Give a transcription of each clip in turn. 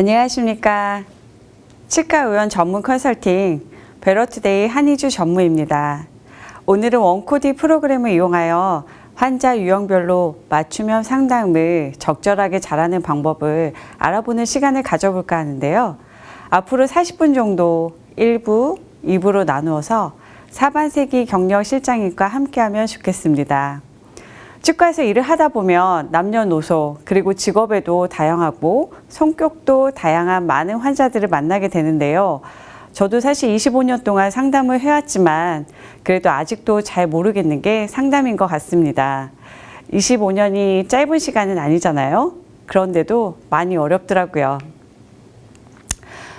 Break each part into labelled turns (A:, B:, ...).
A: 안녕하십니까. 치과의원 전문 컨설팅 베러투데이 한희주 전무입니다. 오늘은 원코디 프로그램을 이용하여 환자 유형별로 맞춤형 상담을 적절하게 잘하는 방법을 알아보는 시간을 가져볼까 하는데요. 앞으로 40분 정도 1부, 2부로 나누어서 사반세기 경력 실장님과 함께하면 좋겠습니다. 치과에서 일을 하다 보면 남녀노소 그리고 직업에도 다양하고 성격도 다양한 많은 환자들을 만나게 되는데요. 저도 사실 25년 동안 상담을 해왔지만 그래도 아직도 잘 모르겠는 게 상담인 것 같습니다. 25년이 짧은 시간은 아니잖아요. 그런데도 많이 어렵더라고요.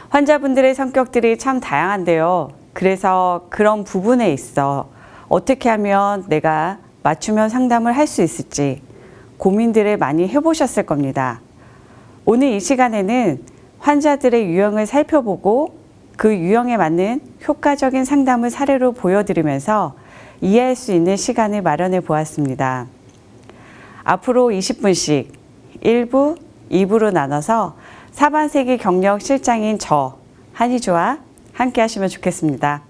A: 환자분들의 성격들이 참 다양한데요. 그래서 그런 부분에 있어 어떻게 하면 내가 맞춤형 상담을 할 수 있을지 고민들을 많이 해보셨을 겁니다. 오늘 이 시간에는 환자들의 유형을 살펴보고 그 유형에 맞는 효과적인 상담을 사례로 보여드리면서 이해할 수 있는 시간을 마련해 보았습니다. 앞으로 20분씩 1부, 2부로 나눠서 사반세기 경력 실장인 저 한희주와 함께 하시면 좋겠습니다.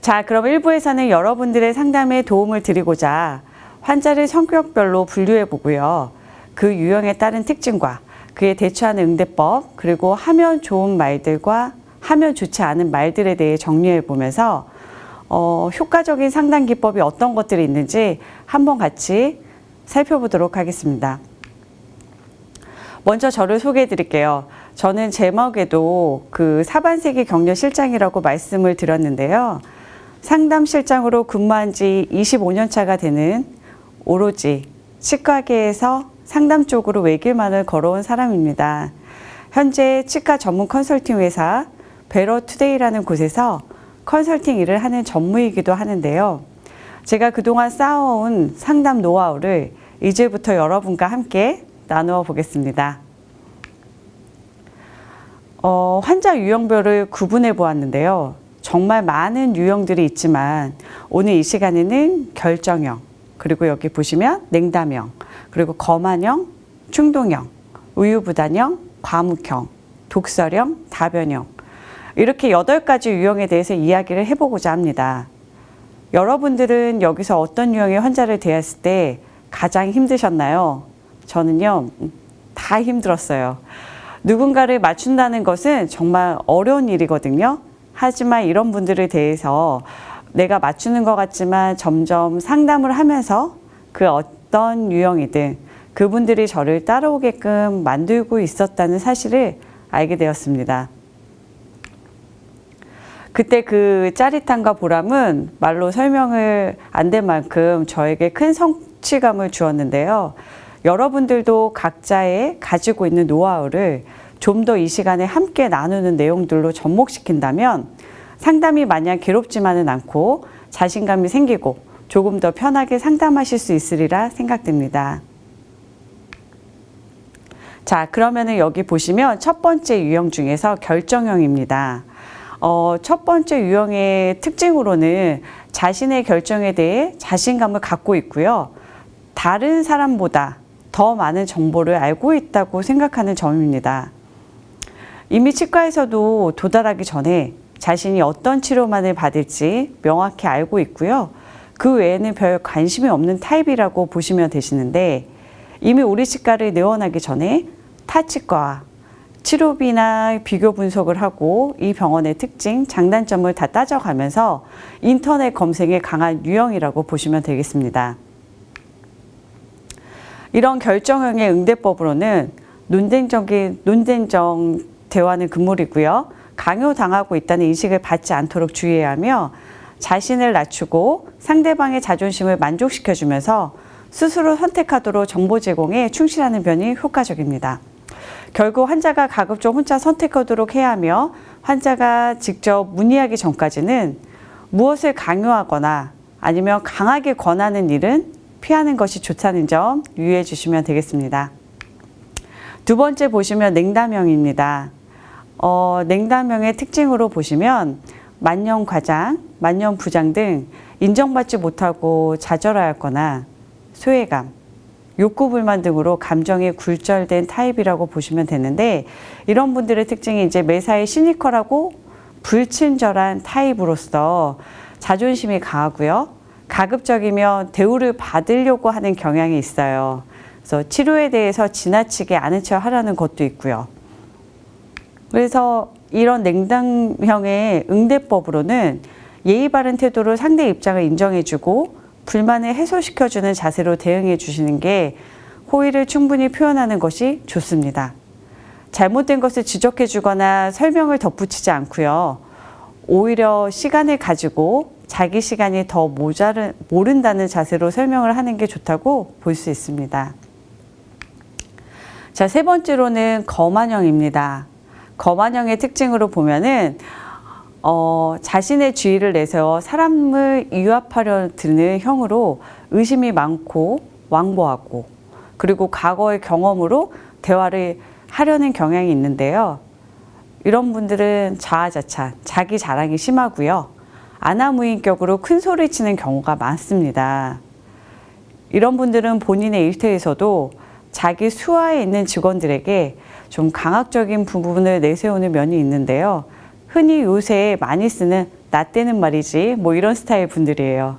A: 자, 그럼 1부에서는 여러분들의 상담에 도움을 드리고자 환자를 성격별로 분류해 보고요. 그 유형에 따른 특징과 그에 대처하는 응대법, 그리고 하면 좋은 말들과 하면 좋지 않은 말들에 대해 정리해 보면서 효과적인 상담 기법이 어떤 것들이 있는지 한번 같이 살펴보도록 하겠습니다. 먼저 저를 소개해 드릴게요. 저는 제목에도 그 사반세기 경력 실장이라고 말씀을 드렸는데요. 상담실장으로 근무한 지 25년 차가 되는 오로지 치과계에서 상담 쪽으로 외길만을 걸어온 사람입니다. 현재 치과 전문 컨설팅 회사 베러투데이라는 곳에서 컨설팅 일을 하는 전무이기도 하는데요. 제가 그동안 쌓아온 상담 노하우를 이제부터 여러분과 함께 나누어 보겠습니다. 환자 유형별을 구분해 보았는데요. 정말 많은 유형들이 있지만 오늘 이 시간에는 결정형, 그리고 여기 보시면 냉담형, 그리고 거만형, 충동형, 우유부단형, 과묵형, 독설형, 다변형 이렇게 8가지 유형에 대해서 이야기를 해보고자 합니다. 여러분들은 여기서 어떤 유형의 환자를 대했을 때 가장 힘드셨나요? 저는요, 다 힘들었어요. 누군가를 맞춘다는 것은 정말 어려운 일이거든요. 하지만 이런 분들에 대해서 내가 맞추는 것 같지만 점점 상담을 하면서 그 어떤 유형이든 그분들이 저를 따라오게끔 만들고 있었다는 사실을 알게 되었습니다. 그때 그 짜릿함과 보람은 말로 설명을 안 될 만큼 저에게 큰 성취감을 주었는데요. 여러분들도 각자의 가지고 있는 노하우를 좀 더 이 시간에 함께 나누는 내용들로 접목시킨다면 상담이 마냥 괴롭지만은 않고 자신감이 생기고 조금 더 편하게 상담하실 수 있으리라 생각됩니다. 자, 그러면은 여기 보시면 첫 번째 유형 중에서 결정형입니다. 첫 번째 유형의 특징으로는 자신의 결정에 대해 자신감을 갖고 있고요. 다른 사람보다 더 많은 정보를 알고 있다고 생각하는 점입니다. 이미 치과에서도 도달하기 전에 자신이 어떤 치료만을 받을지 명확히 알고 있고요. 그 외에는 별 관심이 없는 타입이라고 보시면 되시는데 이미 우리 치과를 내원하기 전에 타 치과와 치료비나 비교 분석을 하고 이 병원의 특징, 장단점을 다 따져가면서 인터넷 검색에 강한 유형이라고 보시면 되겠습니다. 이런 결정형의 응대법으로는 논쟁적 대화는 금물이고요. 강요당하고 있다는 인식을 받지 않도록 주의해야 하며 자신을 낮추고 상대방의 자존심을 만족시켜주면서 스스로 선택하도록 정보 제공에 충실하는 편이 효과적입니다. 결국 환자가 가급적 혼자 선택하도록 해야 하며 환자가 직접 문의하기 전까지는 무엇을 강요하거나 아니면 강하게 권하는 일은 피하는 것이 좋다는 점 유의해 주시면 되겠습니다. 두 번째 보시면 냉담형입니다. 냉담형의 특징으로 보시면 만년과장, 만년부장 등 인정받지 못하고 좌절하였거나 소외감, 욕구불만 등으로 감정이 굴절된 타입이라고 보시면 되는데, 이런 분들의 특징이 이제 매사에 시니컬하고 불친절한 타입으로서 자존심이 강하고요. 가급적이면 대우를 받으려고 하는 경향이 있어요. 그래서 치료에 대해서 지나치게 아는 척 하려는 것도 있고요. 그래서 이런 냉담형의 응대법으로는 예의 바른 태도로 상대 입장을 인정해주고 불만을 해소시켜주는 자세로 대응해 주시는 게 호의를 충분히 표현하는 것이 좋습니다. 잘못된 것을 지적해 주거나 설명을 덧붙이지 않고요. 오히려 시간을 가지고 자기 시간이 더 모른다는 자세로 설명을 하는 게 좋다고 볼 수 있습니다. 자, 세 번째로는 거만형입니다. 거만형의 특징으로 보면은 자신의 주의를 내세워 사람을 위압하려 드는 형으로 의심이 많고 왕보하고, 그리고 과거의 경험으로 대화를 하려는 경향이 있는데요. 이런 분들은 자아자찬, 자기 자랑이 심하고요. 아나무인격으로 큰 소리 치는 경우가 많습니다. 이런 분들은 본인의 일터에서도 자기 수하에 있는 직원들에게 좀 강압적인 부분을 내세우는 면이 있는데요. 흔히 요새 많이 쓰는 나 때는 말이지 뭐 이런 스타일 분들이에요.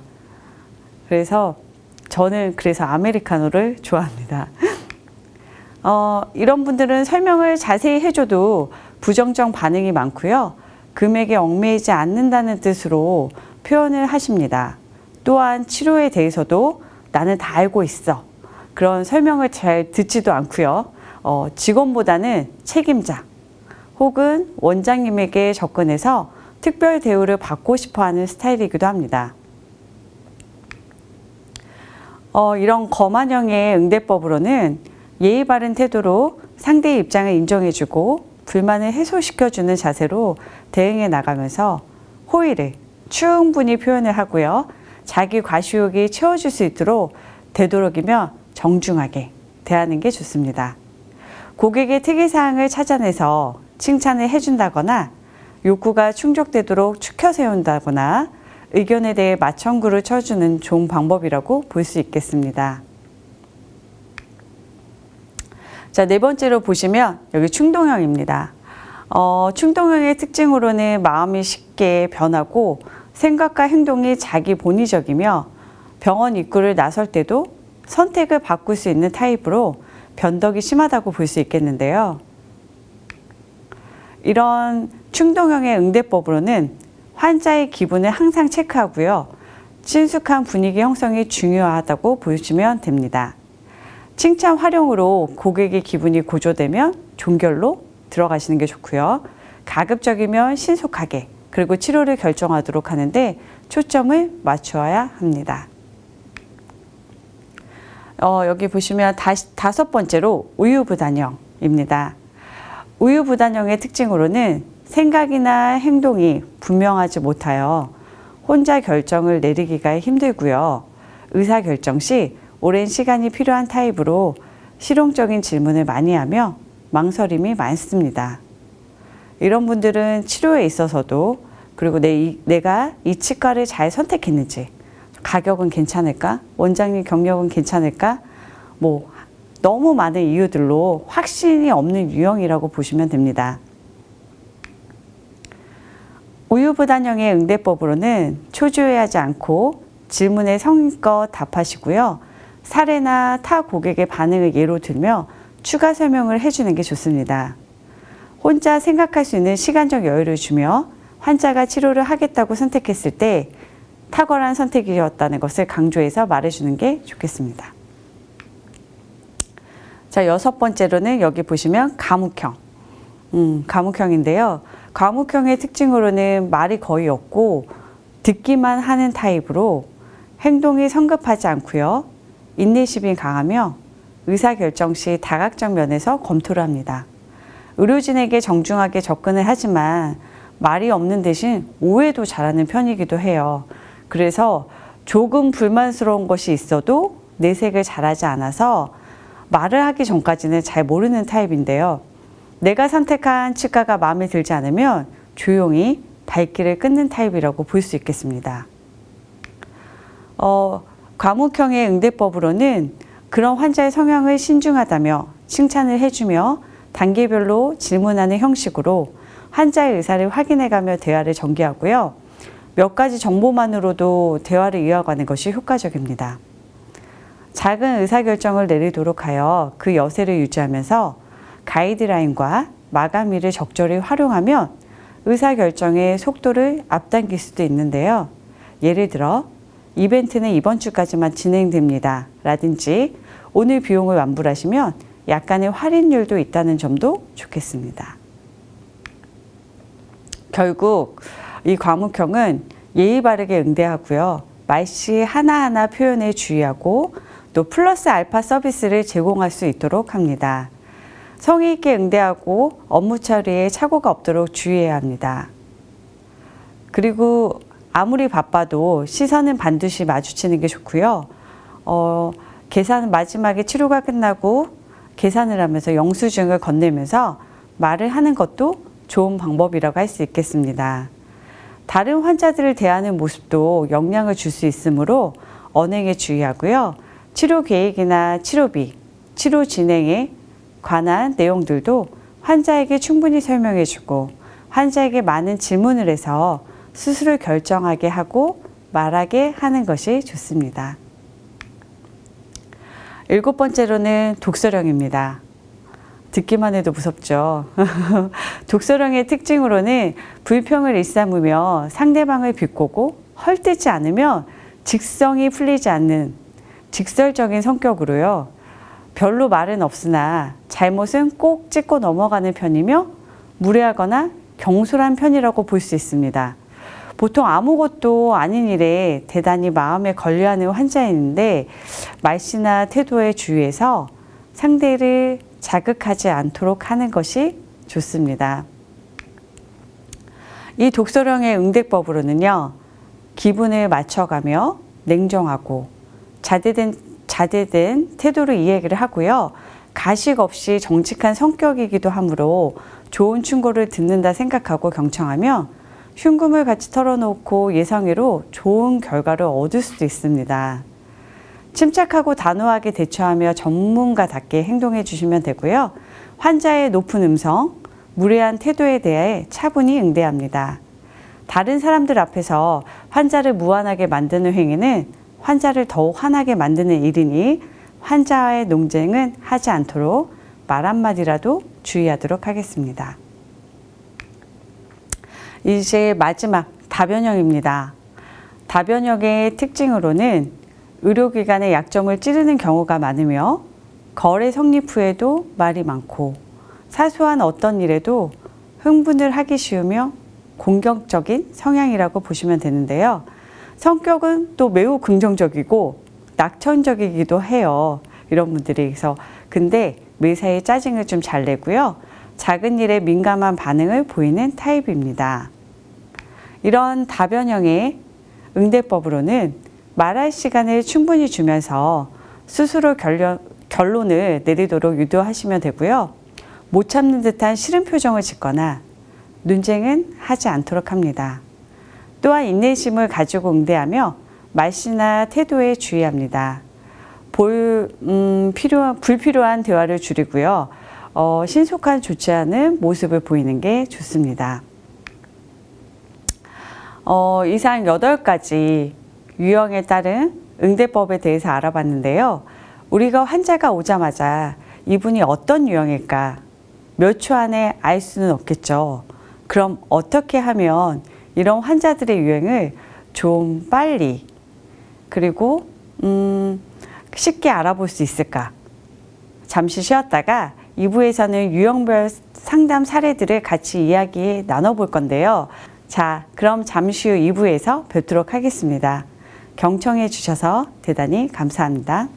A: 그래서 저는 아메리카노를 좋아합니다. 이런 분들은 설명을 자세히 해줘도 부정적 반응이 많고요. 금액에 얽매이지 않는다는 뜻으로 표현을 하십니다. 또한 치료에 대해서도 나는 다 알고 있어. 그런 설명을 잘 듣지도 않고요. 직원보다는 책임자 혹은 원장님에게 접근해서 특별 대우를 받고 싶어하는 스타일이기도 합니다. 이런 거만형의 응대법으로는 예의 바른 태도로 상대의 입장을 인정해주고 불만을 해소시켜주는 자세로 대응해 나가면서 호의를 충분히 표현을 하고요. 자기 과시욕이 채워질 수 있도록 되도록이면 정중하게 대하는 게 좋습니다. 고객의 특이사항을 찾아내서 칭찬을 해준다거나 욕구가 충족되도록 추켜 세운다거나 의견에 대해 맞청구를 쳐주는 좋은 방법이라고 볼 수 있겠습니다. 자, 네 번째로 보시면 여기 충동형입니다. 충동형의 특징으로는 마음이 쉽게 변하고 생각과 행동이 자기 본위적이며 병원 입구를 나설 때도 선택을 바꿀 수 있는 타입으로 변덕이 심하다고 볼 수 있겠는데요. 이런 충동형의 응대법으로는 환자의 기분을 항상 체크하고요. 친숙한 분위기 형성이 중요하다고 보시면 됩니다. 칭찬 활용으로 고객의 기분이 고조되면 종결로 들어가시는 게 좋고요. 가급적이면 신속하게 그리고 치료를 결정하도록 하는데 초점을 맞추어야 합니다. 여기 보시면 다섯 번째로 우유부단형입니다. 우유부단형의 특징으로는 생각이나 행동이 분명하지 못하여 혼자 결정을 내리기가 힘들고요. 의사결정 시 오랜 시간이 필요한 타입으로 실용적인 질문을 많이 하며 망설임이 많습니다. 이런 분들은 치료에 있어서도 그리고 내가 이 치과를 잘 선택했는지, 가격은 괜찮을까? 원장님 경력은 괜찮을까? 뭐 너무 많은 이유들로 확신이 없는 유형이라고 보시면 됩니다. 우유부단형의 응대법으로는 초조해하지 않고 질문에 성의껏 답하시고요. 사례나 타 고객의 반응을 예로 들며 추가 설명을 해주는 게 좋습니다. 혼자 생각할 수 있는 시간적 여유를 주며 환자가 치료를 하겠다고 선택했을 때 탁월한 선택이었다는 것을 강조해서 말해주는 게 좋겠습니다. 자, 여섯 번째로는 여기 보시면 과묵형. 과묵형인데요. 과묵형의 특징으로는 말이 거의 없고 듣기만 하는 타입으로 행동이 성급하지 않고요. 인내심이 강하며 의사결정 시 다각적 면에서 검토를 합니다. 의료진에게 정중하게 접근을 하지만 말이 없는 대신 오해도 잘하는 편이기도 해요. 그래서 조금 불만스러운 것이 있어도 내색을 잘하지 않아서 말을 하기 전까지는 잘 모르는 타입인데요. 내가 선택한 치과가 마음에 들지 않으면 조용히 발길을 끊는 타입이라고 볼 수 있겠습니다. 과묵형의 응대법으로는 그런 환자의 성향을 신중하다며 칭찬을 해주며 단계별로 질문하는 형식으로 환자의 의사를 확인해가며 대화를 전개하고요. 몇 가지 정보만으로도 대화를 이어가는 것이 효과적입니다. 작은 의사결정을 내리도록 하여 그 여세를 유지하면서 가이드라인과 마감일을 적절히 활용하면 의사결정의 속도를 앞당길 수도 있는데요. 예를 들어 이벤트는 이번 주까지만 진행됩니다 라든지 오늘 비용을 완불하시면 약간의 할인율도 있다는 점도 좋겠습니다. 결국 이 과목형은 예의 바르게 응대하고요. 말씨 하나하나 표현에 주의하고 또 플러스 알파 서비스를 제공할 수 있도록 합니다. 성의 있게 응대하고 업무 처리에 착오가 없도록 주의해야 합니다. 그리고 아무리 바빠도 시선은 반드시 마주치는 게 좋고요. 계산은 마지막에 치료가 끝나고 계산을 하면서 영수증을 건네면서 말을 하는 것도 좋은 방법이라고 할 수 있겠습니다. 다른 환자들을 대하는 모습도 영향을 줄 수 있으므로 언행에 주의하고요. 치료 계획이나 치료비, 치료 진행에 관한 내용들도 환자에게 충분히 설명해주고 환자에게 많은 질문을 해서 스스로 결정하게 하고 말하게 하는 것이 좋습니다. 7번째로는 독서령입니다. 듣기만 해도 무섭죠. 독서령의 특징으로는 불평을 일삼으며 상대방을 비꼬고 헐뜯지 않으면 직성이 풀리지 않는 직설적인 성격으로요. 별로 말은 없으나 잘못은 꼭 짚고 넘어가는 편이며 무례하거나 경솔한 편이라고 볼 수 있습니다. 보통 아무것도 아닌 일에 대단히 마음에 걸려하는 환자인데 말씨나 태도에 주의해서 상대를 자극하지 않도록 하는 것이 좋습니다. 이 독서령의 응대법으로는요. 기분을 맞춰가며 냉정하고 자제된 태도로 이야기를 하고요. 가식 없이 정직한 성격이기도 하므로 좋은 충고를 듣는다 생각하고 경청하며 흉금을 같이 털어놓고 예상외로 좋은 결과를 얻을 수도 있습니다. 침착하고 단호하게 대처하며 전문가답게 행동해 주시면 되고요. 환자의 높은 음성, 무례한 태도에 대해 차분히 응대합니다. 다른 사람들 앞에서 환자를 무안하게 만드는 행위는 환자를 더욱 화나게 만드는 일이니 환자와의 논쟁은 하지 않도록 말 한마디라도 주의하도록 하겠습니다. 이제 마지막 다변형입니다. 다변형의 특징으로는 의료기관의 약점을 찌르는 경우가 많으며 거래 성립 후에도 말이 많고 사소한 어떤 일에도 흥분을 하기 쉬우며 공격적인 성향이라고 보시면 되는데요. 성격은 또 매우 긍정적이고 낙천적이기도 해요. 이런 분들이. 그래서 근데 매사에 짜증을 좀 잘 내고요. 작은 일에 민감한 반응을 보이는 타입입니다. 이런 다변형의 응대법으로는 말할 시간을 충분히 주면서 스스로 결론을 내리도록 유도하시면 되고요. 못 참는 듯한 싫은 표정을 짓거나 논쟁은 하지 않도록 합니다. 또한 인내심을 가지고 응대하며 말씨나 태도에 주의합니다. 불필요한 대화를 줄이고요. 신속한 조치하는 모습을 보이는 게 좋습니다. 이상 8가지 유형에 따른 응대법에 대해서 알아봤는데요. 우리가 환자가 오자마자 이분이 어떤 유형일까 몇 초 안에 알 수는 없겠죠. 그럼 어떻게 하면 이런 환자들의 유행을 좀 빨리 그리고 쉽게 알아볼 수 있을까? 잠시 쉬었다가 2부에서는 유형별 상담 사례들을 같이 이야기 나눠볼 건데요. 자, 그럼 잠시 후 2부에서 뵙도록 하겠습니다. 경청해 주셔서 대단히 감사합니다.